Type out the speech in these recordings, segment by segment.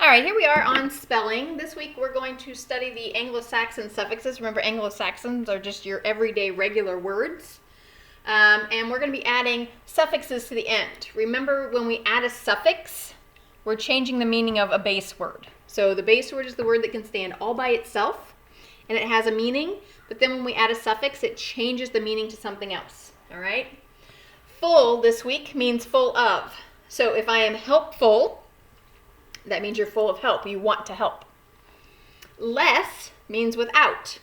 All right, here we are on spelling. This week we're going to study the Anglo-Saxon suffixes. Remember, Anglo-Saxons are just your everyday regular words. And we're going to be adding suffixes to the end. Remember, when we add a suffix, we're changing the meaning of a base word. So the base word is the word that can stand all by itself, and it has a meaning. But then when we add a suffix, it changes the meaning to something else. All right? Full this week means full of. So if I am helpful, that means you're full of help. You want to help. Less means without.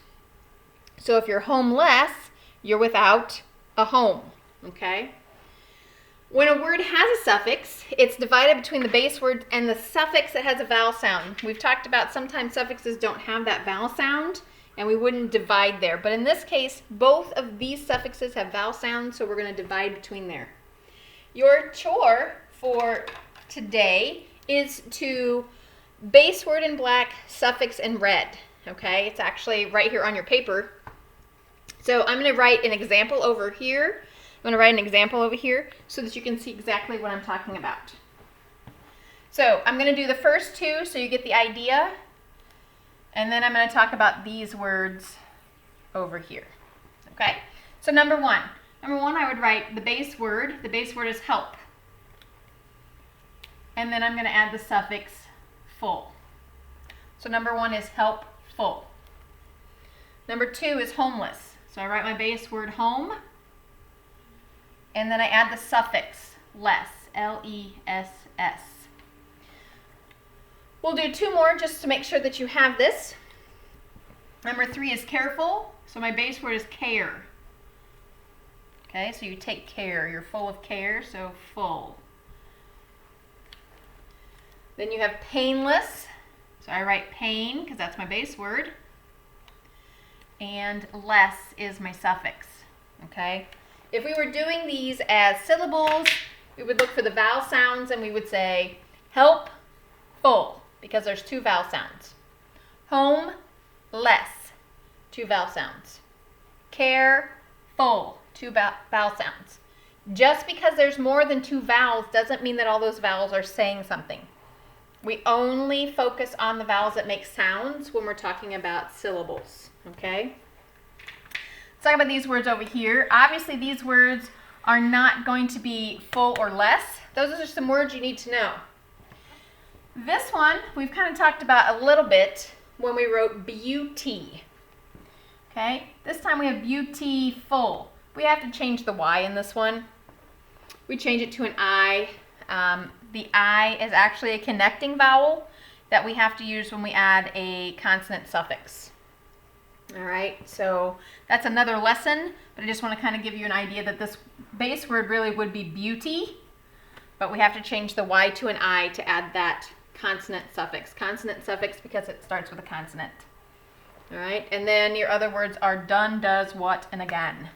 So if you're homeless, you're without a home. Okay? When a word has a suffix, it's divided between the base word and the suffix that has a vowel sound. We've talked about sometimes suffixes don't have that vowel sound, and we wouldn't divide there. But in this case, both of these suffixes have vowel sounds, so we're going to divide between there. Your chore for today is to base word in black, suffix in red. Okay, it's actually right here on your paper. So I'm going to write an example over here. I'm going to write an example over here so that you can see exactly what I'm talking about. So I'm going to do the first two so you get the idea. And then I'm going to talk about these words over here. Okay, so number one I would write the base word. The base word is help. And then I'm going to add the suffix full. So number one is helpful. Number two is homeless. So I write my base word home. And then I add the suffix less, L-E-S-S. We'll do two more just to make sure that you have this. Number three is careful. So my base word is care. Okay, so you take care. You're full of care, so full. Then you have painless, so I write pain because that's my base word. And less is my suffix, okay? If we were doing these as syllables, we would look for the vowel sounds and we would say help, full, because there's two vowel sounds. Home, less, two vowel sounds. Care, full, two vowel sounds. Just because there's more than two vowels doesn't mean that all those vowels are saying something. We only focus on the vowels that make sounds when we're talking about syllables, okay? Let's talk about these words over here. Obviously, these words are not going to be full or less. Those are just some words you need to know. This one, we've kind of talked about a little bit when we wrote beauty, okay? This time we have beautiful. We have to change the Y in this one. We change it to an I. The I is actually a connecting vowel that we have to use when we add a consonant suffix. All right, so that's another lesson, but I just want to kind of give you an idea that this base word really would be beauty, but we have to change the Y to an I to add that consonant suffix. Consonant suffix because it starts with a consonant. All right, and then your other words are done, does, what, and again.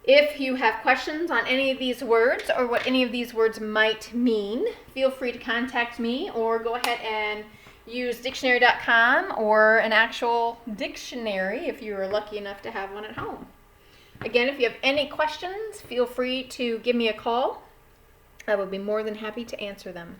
If you have questions on any of these words or what any of these words might mean, feel free to contact me or go ahead and use dictionary.com or an actual dictionary if you are lucky enough to have one at home. Again, if you have any questions, feel free to give me a call. I will be more than happy to answer them.